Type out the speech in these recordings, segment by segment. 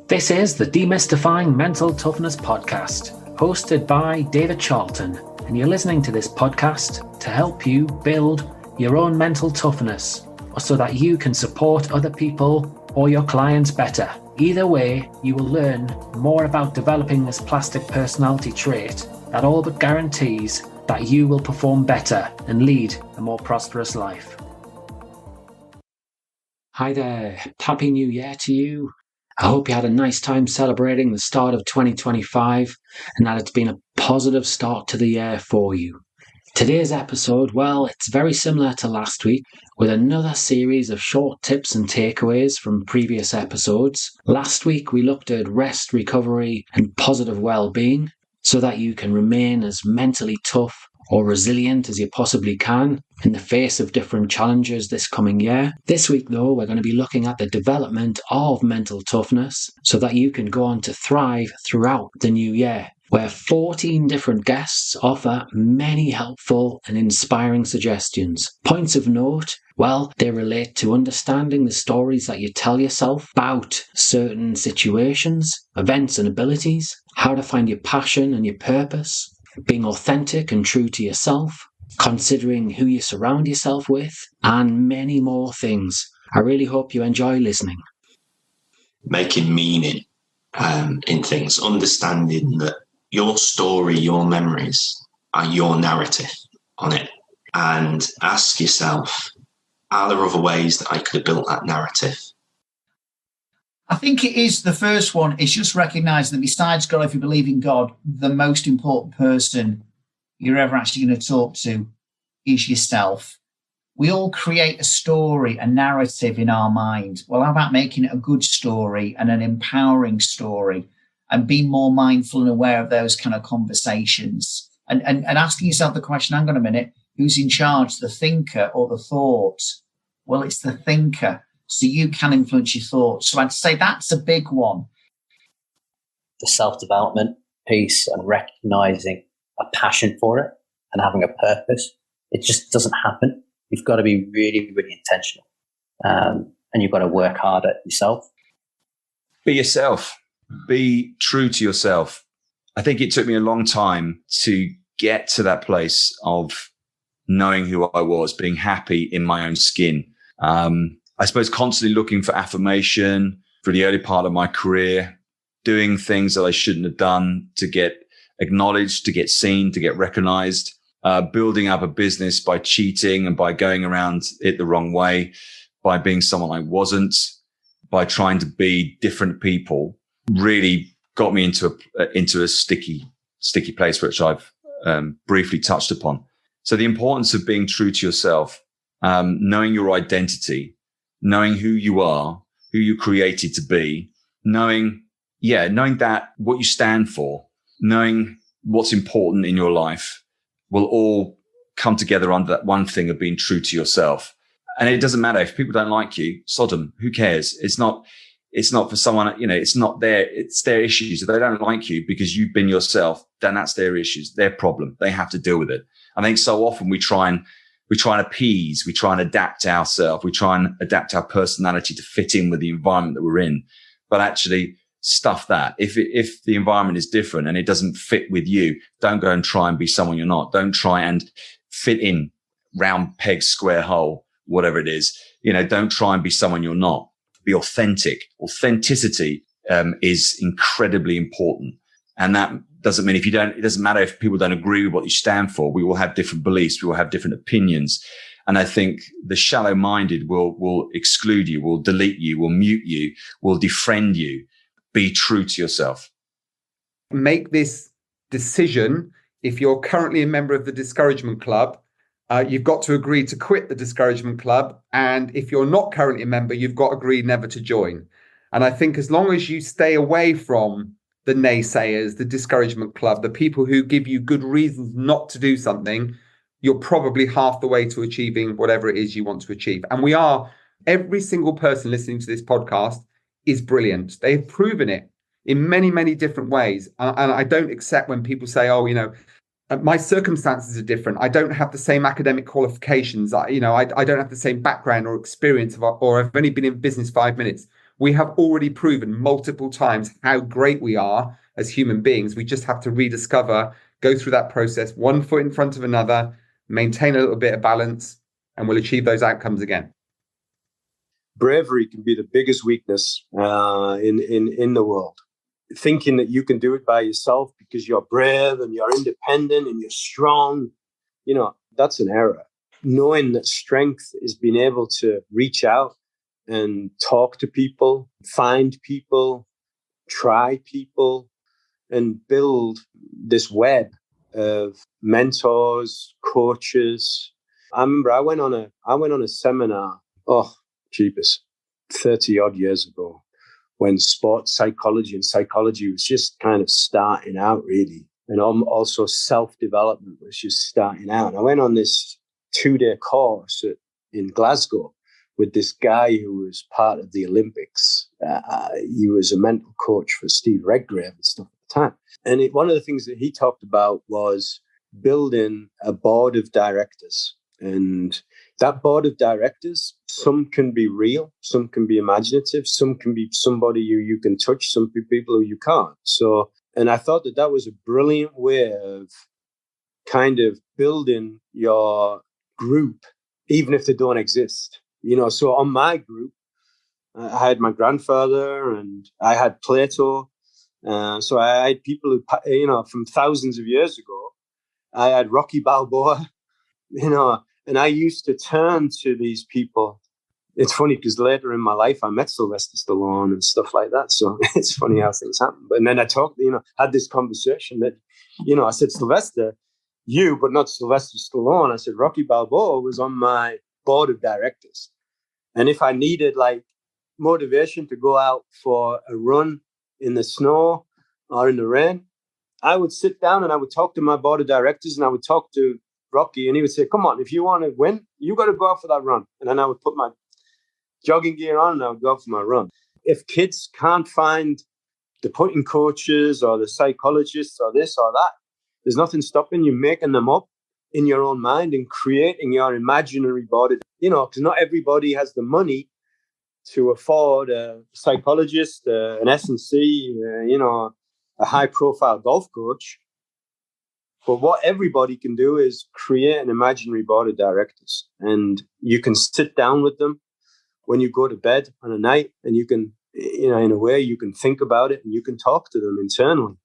This is the Demystifying Mental Toughness podcast, hosted by David Charlton, and you're listening to this podcast to help you build your own mental toughness, so that you can support other people or your clients better. Either way, you will learn more about developing this plastic personality trait that all but guarantees that you will perform better and lead a more prosperous life. Hi there, Happy New Year to you. I hope you had a nice time celebrating the start of 2025 and that it's been a positive start to the year for you. Today's episode, well, it's very similar to last week with another series of short tips and takeaways from previous episodes. Last week we looked at rest, recovery and positive well-being so that you can remain as mentally tough or resilient as you possibly can in the face of different challenges this coming year. This week, though, we're going to be looking at the development of mental toughness so that you can go on to thrive throughout the new year, where 14 different guests offer many helpful and inspiring suggestions. Points of note, well, they relate to understanding the stories that you tell yourself about certain situations, events and abilities, how to find your passion and your purpose, being authentic and true to yourself, considering who you surround yourself with, and many more things. I really hope you enjoy listening. Making meaning in things, understanding that your story, your memories are your narrative on it, and ask yourself, are there other ways that I could have built that narrative? I think it is the first one. It's just recognizing that besides God, if you believe in God, the most important person you're ever actually going to talk to is yourself. We all create a story, a narrative in our mind. Well, how about making it a good story and an empowering story and being more mindful and aware of those kind of conversations and asking yourself the question, hang on a minute, who's in charge, the thinker or the thought? Well, it's the thinker. So you can influence your thoughts. So I'd say that's a big one. The self-development piece and recognizing a passion for it and having a purpose. It just doesn't happen. You've got to be really, really intentional. And you've got to work hard at yourself. Be yourself. Be true to yourself. I think it took me a long time to get to that place of knowing who I was, being happy in my own skin. I suppose constantly looking for affirmation for the early part of my career, doing things that I shouldn't have done to get acknowledged, to get seen, to get recognized, building up a business by cheating and by going around it the wrong way, by being someone I wasn't, by trying to be different people, really got me into a sticky place, which I've briefly touched upon. So the importance of being true to yourself, knowing your identity, knowing who you are, who you're created to be, knowing that what you stand for, knowing what's important in your life will all come together under that one thing of being true to yourself. And it doesn't matter if people don't like you, sod them, who cares? It's not for someone, it's their issues. If they don't like you because you've been yourself, then that's their issues, their problem. They have to deal with it. I think so often we try and appease, we try and adapt ourselves, we try and adapt our personality to fit in with the environment that we're in. But actually, stuff that. If the environment is different and it doesn't fit with you, don't go and try and be someone you're not. Don't try and fit in round peg, square hole, whatever it is. Don't try and be someone you're not. Be authentic. Authenticity is incredibly important. And that doesn't mean it doesn't matter if people don't agree with what you stand for. We will have different beliefs. We will have different opinions. And I think the shallow-minded will exclude you, will delete you, will mute you, will defriend you. Be true to yourself. Make this decision. If you're currently a member of the Discouragement Club, you've got to agree to quit the Discouragement Club. And if you're not currently a member, you've got to agree never to join. And I think as long as you stay away from the naysayers, the Discouragement Club, the people who give you good reasons not to do something, you're probably half the way to achieving whatever it is you want to achieve. And every single person listening to this podcast is brilliant. They've proven it in many, many different ways. And I don't accept when people say, my circumstances are different. I don't have the same academic qualifications. I don't have the same background or experience or I've only been in business 5 minutes. We have already proven multiple times how great we are as human beings. We just have to rediscover, go through that process, one foot in front of another, maintain a little bit of balance, and we'll achieve those outcomes again. Bravery can be the biggest weakness in the world. Thinking that you can do it by yourself because you're brave and you're independent and you're strong, that's an error. Knowing that strength is being able to reach out and talk to people, find people, try people, and build this web of mentors, coaches. I remember I went on a seminar, 30 odd years ago, when sports psychology and psychology was just kind of starting out, really. And also self-development was just starting out. And I went on this 2-day course in Glasgow with this guy who was part of the Olympics. He was a mental coach for Steve Redgrave and stuff at the time. And one of the things that he talked about was building a board of directors. And that board of directors, some can be real, some can be imaginative, some can be somebody you can touch, some people who you can't. So, and I thought that was a brilliant way of kind of building your group, even if they don't exist. So on my group, I had my grandfather and I had Plato. So I had people who, from thousands of years ago. I had Rocky Balboa, and I used to turn to these people. It's funny because later in my life, I met Sylvester Stallone and stuff like that. So it's funny how things happen. But then I talked, had this conversation that, I said, Sylvester, but not Sylvester Stallone. I said, Rocky Balboa was on my board of directors. And if I needed motivation to go out for a run in the snow or in the rain, I would sit down and I would talk to my board of directors and I would talk to Rocky, and he would say, come on, if you want to win, you got to go out for that run. And then I would put my jogging gear on and I would go out for my run. If kids can't find the putting coaches or the psychologists or this or that, there's nothing stopping you making them up in your own mind and creating your imaginary body, because not everybody has the money to afford a psychologist, an S&C, a high-profile golf coach. But what everybody can do is create an imaginary board of directors. And you can sit down with them when you go to bed on a night, and you can, in a way, you can think about it and you can talk to them internally.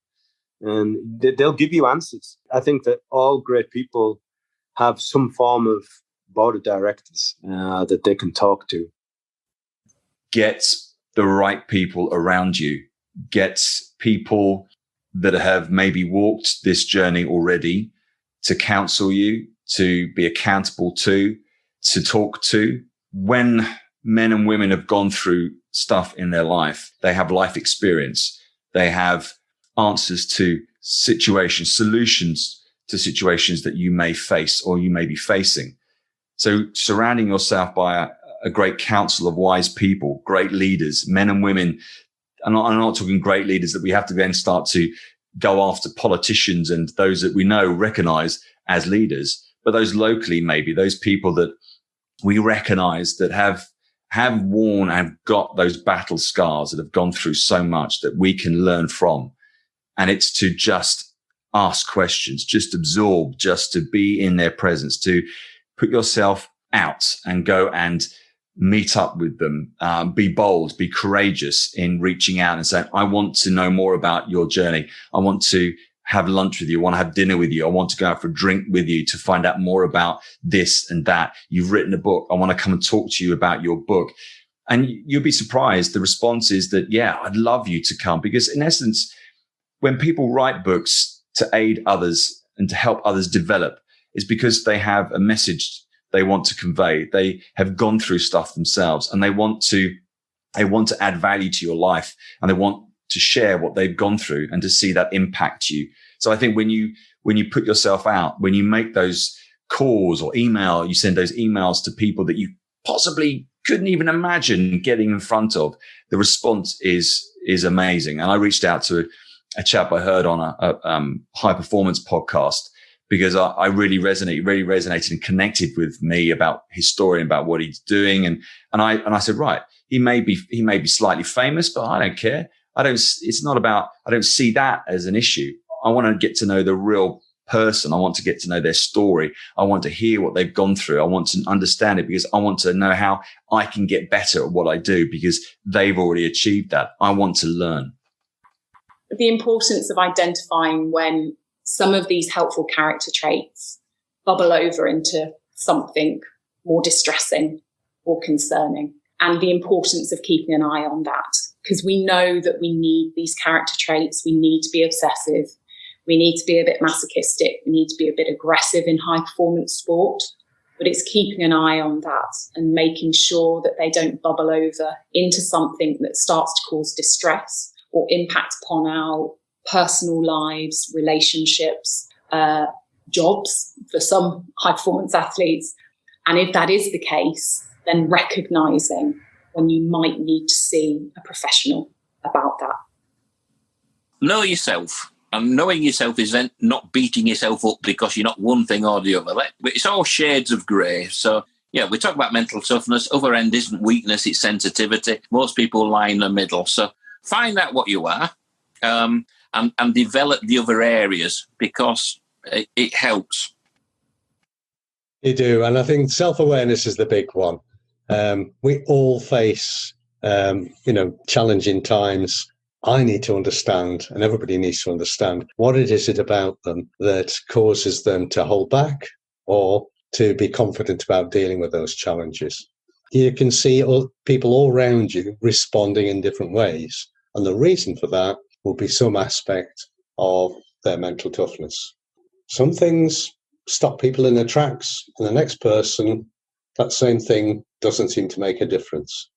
And they'll give you answers. I think that all great people have some form of board of directors that they can talk to. Get the right people around you. Get people that have maybe walked this journey already to counsel you, to be accountable to talk to. When men and women have gone through stuff in their life, they have life experience. They have answers to situations, solutions to situations that you may face or you may be facing. So surrounding yourself by a great council of wise people, great leaders, men and women. I'm not talking great leaders that we have to then start to go after politicians and those that we know, recognize as leaders, but those locally, maybe those people that we recognize that have worn and got those battle scars, that have gone through so much that we can learn from. And it's to just ask questions, just absorb, just to be in their presence, to put yourself out and go and meet up with them, be bold, be courageous in reaching out and saying, I want to know more about your journey. I want to have lunch with you. I want to have dinner with you. I want to go out for a drink with you to find out more about this and that. You've written a book. I want to come and talk to you about your book. And you'll be surprised. The response is that, yeah, I'd love you to come, because in essence, when people write books to aid others and to help others develop, it's because they have a message they want to convey. They have gone through stuff themselves and they want to add value to your life, and they want to share what they've gone through and to see that impact you. So I think when you put yourself out, when you make those calls or you send those emails to people that you possibly couldn't even imagine getting in front of, the response is amazing. And I reached out to a chap I heard on a high performance podcast, because I really resonated and connected with me about his story and about what he's doing. And I said, right, He may be slightly famous, but I don't care. I don't see that as an issue. I want to get to know the real person. I want to get to know their story. I want to hear what they've gone through. I want to understand it because I want to know how I can get better at what I do because they've already achieved that. I want to learn. The importance of identifying when some of these helpful character traits bubble over into something more distressing or concerning, and the importance of keeping an eye on that, because we know that we need these character traits. We need to be obsessive. We need to be a bit masochistic. We need to be a bit aggressive in high performance sport, but it's keeping an eye on that and making sure that they don't bubble over into something that starts to cause distress or impact upon our personal lives, relationships, jobs for some high performance athletes. And if that is the case, then recognizing when you might need to see a professional about that. Know yourself. And knowing yourself is then not beating yourself up because you're not one thing or the other. But it's all shades of grey. So, yeah, we talk about mental toughness. Other end isn't weakness, it's sensitivity. Most people lie in the middle. So find out what you are and develop the other areas because it helps. You do. And I think self-awareness is the big one. We all face, challenging times. I need to understand, and everybody needs to understand, what it is about them that causes them to hold back or to be confident about dealing with those challenges. You can see people all around you responding in different ways. And the reason for that will be some aspect of their mental toughness. Some things stop people in their tracks, and the next person, that same thing doesn't seem to make a difference.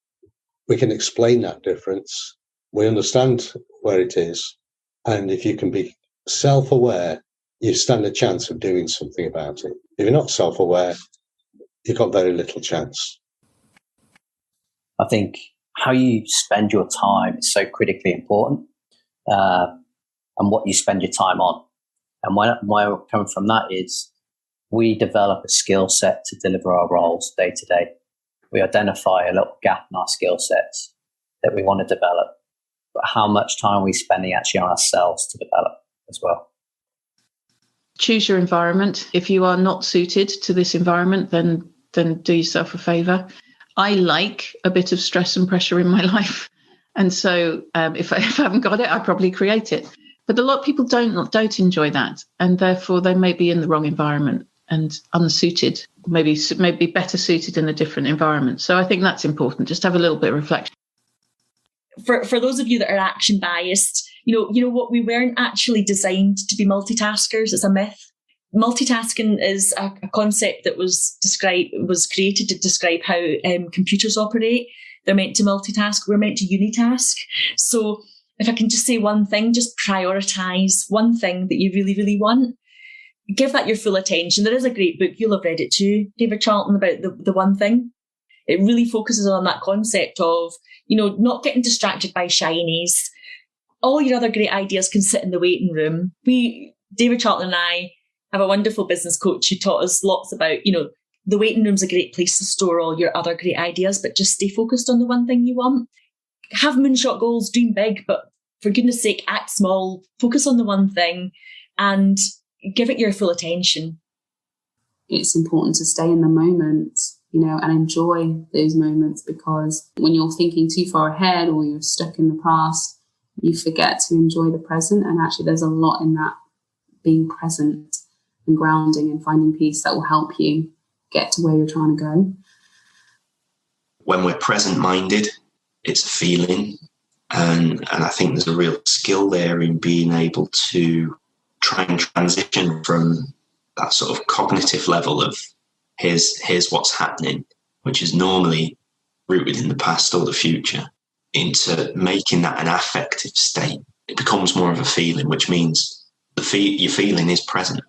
We can explain that difference. We understand where it is. And if you can be self-aware, you stand a chance of doing something about it. If you're not self-aware, you've got very little chance. I think how you spend your time is so critically important, and what you spend your time on. And where we're coming from that is we develop a skill set to deliver our roles day to day. We identify a little gap in our skill sets that we want to develop. But how much time are we spending actually on ourselves to develop as well? Choose your environment. If you are not suited to this environment, then do yourself a favour. I like a bit of stress and pressure in my life. And so if I haven't got it, I probably create it. But a lot of people don't enjoy that. And therefore, they may be in the wrong environment and unsuited, maybe better suited in a different environment. So I think that's important. Just have a little bit of reflection. For those of you that are action biased, you know what, we weren't actually designed to be multitaskers. It's a myth. Multitasking is a concept that was created to describe how computers operate. They're meant to multitask. We're meant to unitask. So if I can just say one thing, just prioritize one thing that you really, really want. Give that your full attention. There is a great book, you'll have read it too, David Charlton, about the one thing. It really focuses on that concept of, not getting distracted by shinies. All your other great ideas can sit in the waiting room. David Charlton and I have a wonderful business coach who taught us lots about, the waiting room's a great place to store all your other great ideas, but just stay focused on the one thing you want. Have moonshot goals, dream big, but for goodness sake, act small, focus on the one thing and give it your full attention. It's important to stay in the moment, and enjoy those moments, because when you're thinking too far ahead or you're stuck in the past, you forget to enjoy the present. And actually there's a lot in that, being present and grounding and finding peace, that will help you get to where you're trying to go. When we're present-minded, it's a feeling. And I think there's a real skill there in being able to try and transition from that sort of cognitive level of here's what's happening, which is normally rooted in the past or the future, into making that an affective state. It becomes more of a feeling, which means your feeling is present.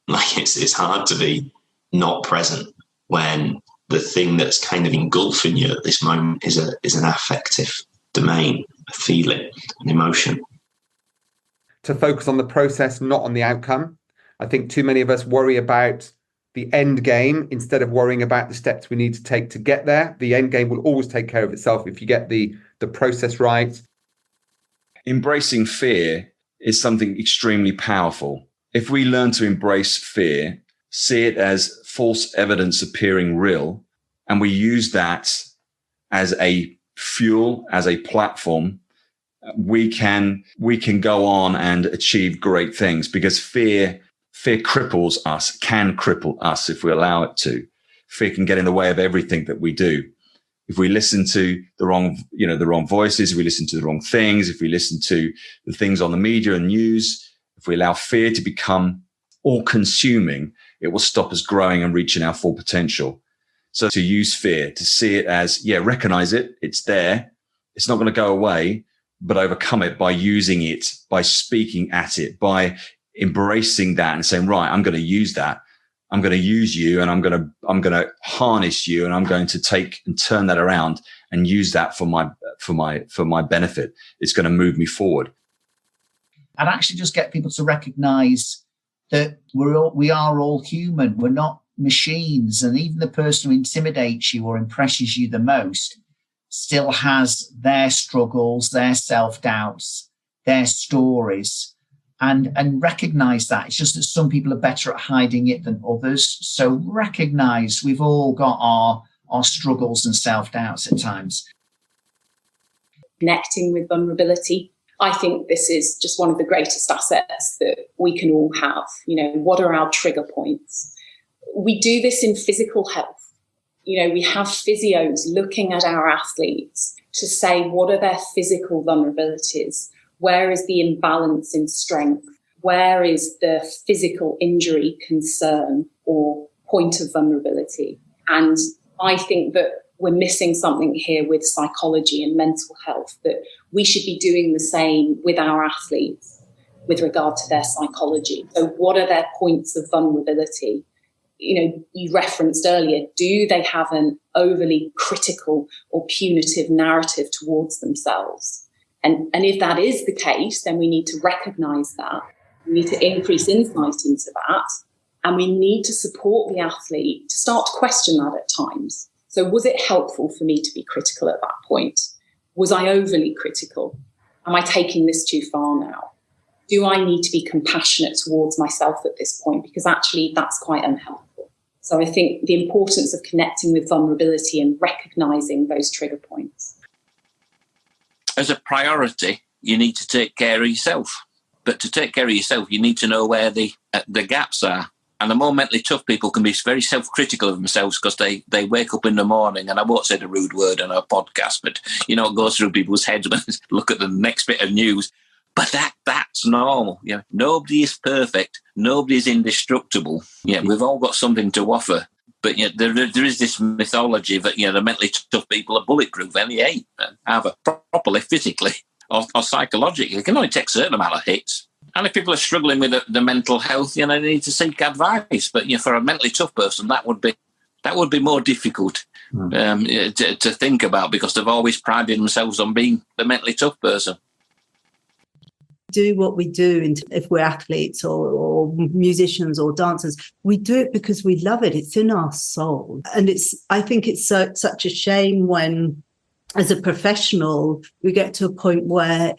Like it's hard to be not present when the thing that's kind of engulfing you at this moment is an affective domain, a feeling, an emotion. To focus on the process, not on the outcome. I think too many of us worry about the end game instead of worrying about the steps we need to take to get there. The end game will always take care of itself if you get the process right. Embracing fear is something extremely powerful. If we learn to embrace fear, see it as false evidence appearing real, and we use that as a fuel, as a platform, we can go on and achieve great things, because fear cripples us, can cripple us if we allow it to. Fear can get in the way of everything that we do. If we listen to the wrong voices, if we listen to the wrong things, if we listen to the things on the media and news, if we allow fear to become all-consuming, it will stop us growing and reaching our full potential. So to use fear, to see it as, recognize it, it's there, it's not going to go away, but overcome it by using it, by speaking at it, by embracing that and saying, right, I'm going to use that. I'm going to use you, and I'm going to harness you, and I'm going to take and turn that around and use that for my benefit. It's going to move me forward. And actually just get people to recognize that we are all human. We're not machines. And even the person who intimidates you or impresses you the most still has their struggles, their self-doubts, their stories. And recognize that. It's just that some people are better at hiding it than others. So recognize we've all got our struggles and self-doubts at times. Connecting with vulnerability. I think this is just one of the greatest assets that we can all have. What are our trigger points? We do this in physical health. We have physios looking at our athletes to say, what are their physical vulnerabilities? Where is the imbalance in strength? Where is the physical injury concern or point of vulnerability? And I think that we're missing something here with psychology and mental health, that we should be doing the same with our athletes with regard to their psychology. So what are their points of vulnerability? You referenced earlier, do they have an overly critical or punitive narrative towards themselves? And if that is the case, then we need to recognize that. We need to increase insight into that. And we need to support the athlete to start to question that at times. So was it helpful for me to be critical at that point? Was I overly critical? Am I taking this too far now? Do I need to be compassionate towards myself at this point? Because actually that's quite unhelpful. So I think the importance of connecting with vulnerability and recognizing those trigger points. As a priority, you need to take care of yourself. But to take care of yourself, you need to know where the gaps are. And the more mentally tough people can be very self-critical of themselves, because they wake up in the morning, and I won't say the rude word on our podcast, but it goes through people's heads when they look at the next bit of news. But that's normal. Nobody is perfect. Nobody is indestructible. We've all got something to offer. But there is this mythology that the mentally tough people are bulletproof, and they ain't, either properly, physically, or psychologically. They can only take a certain amount of hits. And if people are struggling with the mental health, they need to seek advice. But for a mentally tough person, that would be more difficult to think about, because they've always prided themselves on being the mentally tough person. Do what we do, if we're athletes or musicians or dancers, we do it because we love it. It's in our soul. And I think it's such a shame when, as a professional, we get to a point where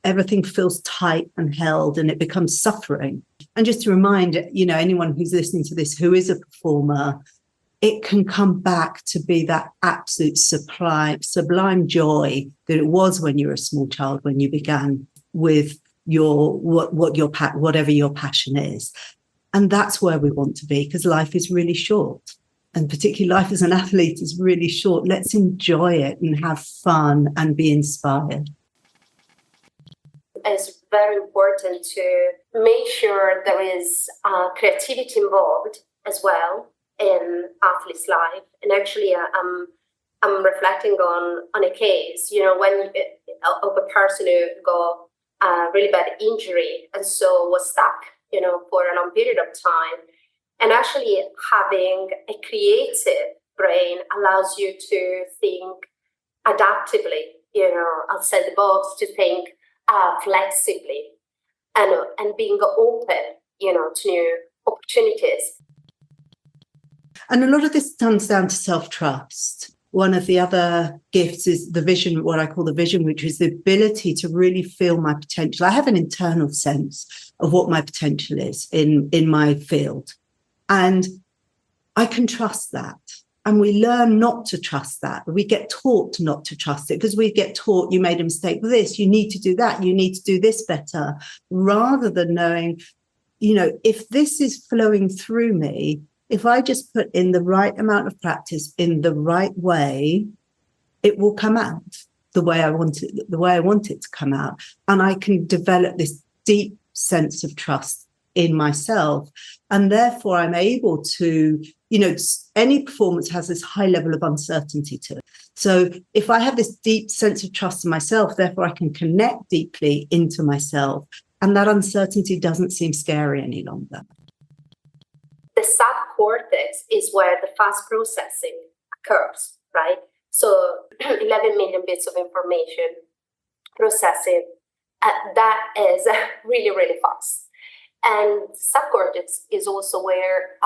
everything feels tight and held, and it becomes suffering. And just to remind, anyone who's listening to this who is a performer, it can come back to be that absolute sublime joy that it was when you were a small child, when you began with whatever your passion is. And that's where we want to be, because life is really short. And particularly life as an athlete is really short. Let's enjoy it and have fun and be inspired. It's very important to make sure there is creativity involved as well in athlete's life. And actually, I'm reflecting on a case, of a person who got a really bad injury and so was stuck, for a long period of time. And actually having a creative brain allows you to think adaptively, outside the box, to think flexibly and being open, to new opportunities. And a lot of this comes down to self-trust. One of the other gifts is the vision, what I call the vision, which is the ability to really feel my potential. I have an internal sense of what my potential is in my field. And I can trust that. And we learn not to trust that. We get taught not to trust it because we get taught you made a mistake with this, you need to do that, you need to do this better, rather than knowing, if this is flowing through me, if I just put in the right amount of practice in the right way, it will come out the way I want it to come out. And I can develop this deep sense of trust in myself. And therefore I'm able to, any performance has this high level of uncertainty to it. So if I have this deep sense of trust in myself, therefore I can connect deeply into myself. And that uncertainty doesn't seem scary any longer. The subcortex is where the fast processing occurs, right? So 11 million bits of information processing, that is really, really fast. And subcortex is also where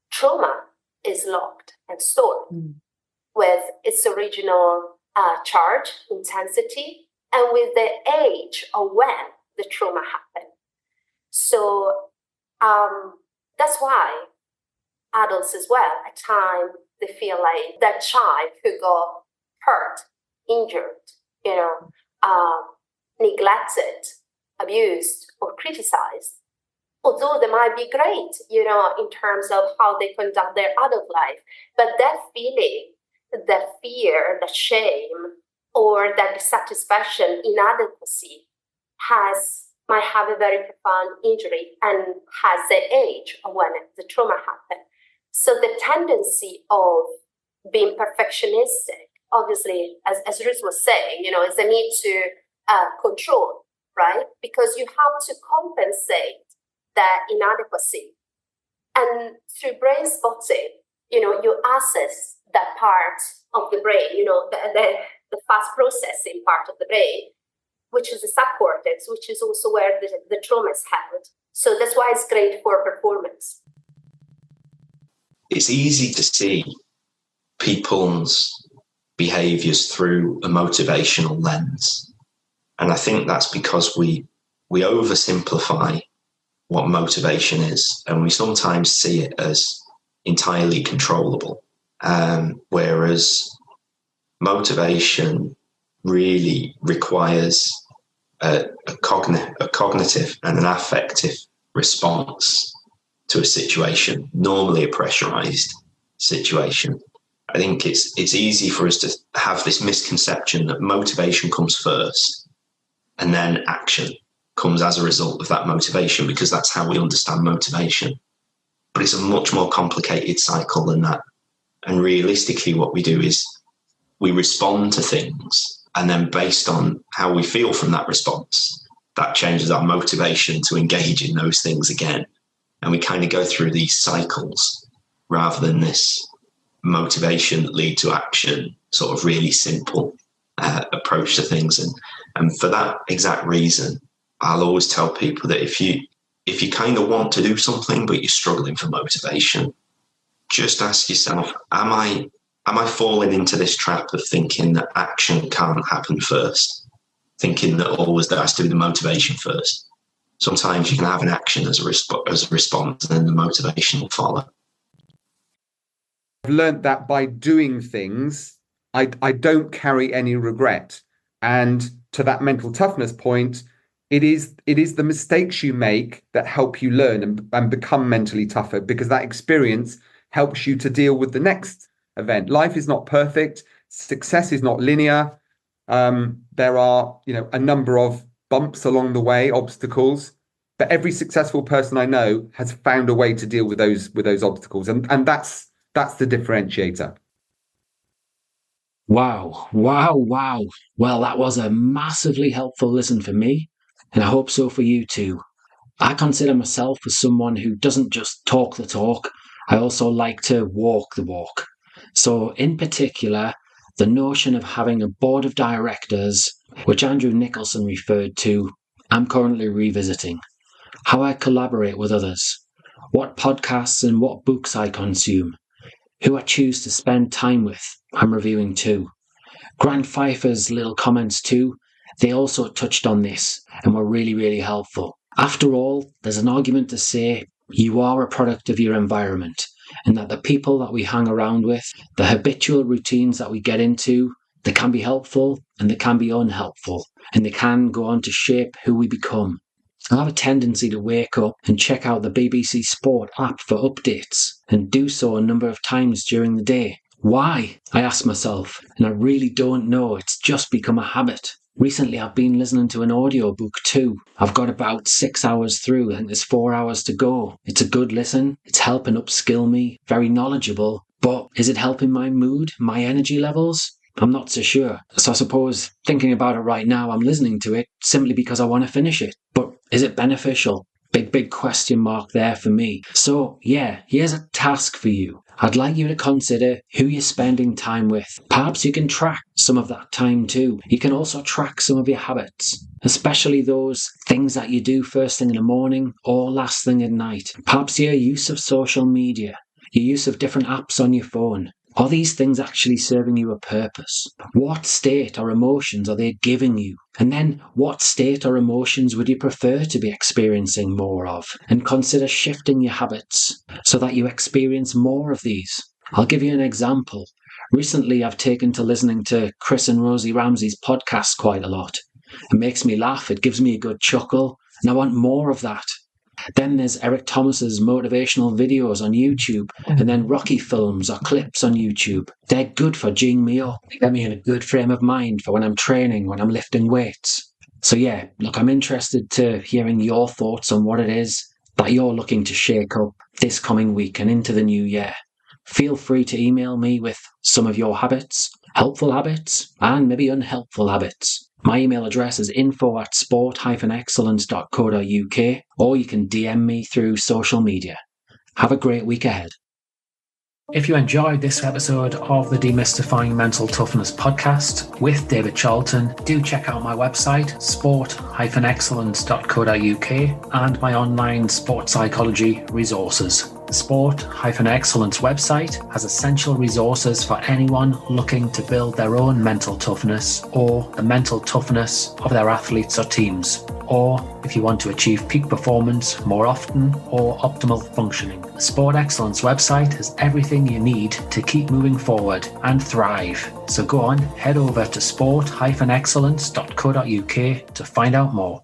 trauma is locked and stored with its original charge, intensity, and with the age of when the trauma happened. So that's why adults as well, at times, they feel like that child who got hurt, injured, neglected, abused, or criticized, although they might be great, in terms of how they conduct their adult life, but that feeling, that fear, that shame, or that dissatisfaction, inadequacy might have a very profound injury and has the age of when the trauma happened. So the tendency of being perfectionistic, obviously, as Ruth was saying, is the need to control, right? Because you have to compensate that inadequacy. And through brain spotting, you access that part of the brain, the fast processing part of the brain, which is the subcortex, which is also where the trauma is held. So that's why it's great for performance. It's easy to see people's behaviors through a motivational lens. And I think that's because we oversimplify what motivation is, and we sometimes see it as entirely controllable. Whereas motivation really requires a cognitive and an affective response to a situation, normally a pressurized situation. I think it's easy for us to have this misconception that motivation comes first and then action comes as a result of that motivation, because that's how we understand motivation. But it's a much more complicated cycle than that. And realistically, what we do is we respond to things, and then based on how we feel from that response, that changes our motivation to engage in those things again. And we kind of go through these cycles rather than this motivation that lead to action, sort of really simple approach to things. And for that exact reason, I'll always tell people that if you kind of want to do something, but you're struggling for motivation, just ask yourself, am I falling into this trap of thinking that action can't happen first? Thinking that always there has to be the motivation first. Sometimes you can have an action as a response, and then the motivation will follow. I've learned that by doing things, I don't carry any regret. And to that mental toughness point, it is the mistakes you make that help you learn and become mentally tougher, because that experience helps you to deal with the next event. Life is not perfect. Success is not linear. There are, a number of bumps along the way, obstacles, but every successful person I know has found a way to deal with those obstacles. And that's the differentiator. Wow. Well, that was a massively helpful listen for me, and I hope so for you too. I consider myself as someone who doesn't just talk the talk, I also like to walk the walk. So in particular, the notion of having a board of directors, which Andrew Nicholson referred to, I'm currently revisiting. How I collaborate with others, what podcasts and what books I consume, Who I choose to spend time with, I'm reviewing too. Grant Pfeiffer's little comments too, they also touched on this and were really, really helpful. After all, there's an argument to say you are a product of your environment, and that the people that we hang around with, the habitual routines that we get into, they can be helpful and they can be unhelpful, and they can go on to shape who we become. I have a tendency to wake up and check out the BBC Sport app for updates, and do so a number of times during the day. Why? I ask myself, and I really don't know. It's just become a habit. Recently, I've been listening to an audiobook too. I've got about 6 hours through, and there's 4 hours to go. It's a good listen. It's helping upskill me, very knowledgeable. But is it helping my mood, my energy levels? I'm not so sure. So I suppose, thinking about it right now, I'm listening to it simply because I want to finish it. But is it beneficial? Big question mark there for me. So yeah, here's a task for you. I'd like you to consider who you're spending time with. Perhaps you can track some of that time too. You can also track some of your habits, especially those things that you do first thing in the morning or last thing at night. Perhaps your use of social media, your use of different apps on your phone. Are these things actually serving you a purpose? What state or emotions are they giving you? And then what state or emotions would you prefer to be experiencing more of? And consider shifting your habits so that you experience more of these. I'll give you an example. Recently, I've taken to listening to Chris and Rosie Ramsey's podcast quite a lot. It makes me laugh, it gives me a good chuckle, and I want more of that. Then there's Eric Thomas's motivational videos on YouTube, and then Rocky films or clips on YouTube. They're good for geeing me up, get me in a good frame of mind for when I'm training, when I'm lifting weights. So yeah, look, I'm interested to hearing your thoughts on what it is that you're looking to shake up this coming week and into the new year. Feel free to email me with some of your habits, helpful habits, and maybe unhelpful habits. My email address is info@sport-excellence.co.uk, or you can DM me through social media. Have a great week ahead. If you enjoyed this episode of the Demystifying Mental Toughness podcast with David Charlton, do check out my website, sport-excellence.co.uk, and my online sports psychology resources. The Sport-Excellence website has essential resources for anyone looking to build their own mental toughness or the mental toughness of their athletes or teams, or if you want to achieve peak performance more often or optimal functioning. The Sport Excellence website has everything you need to keep moving forward and thrive. So go on, head over to sport-excellence.co.uk to find out more.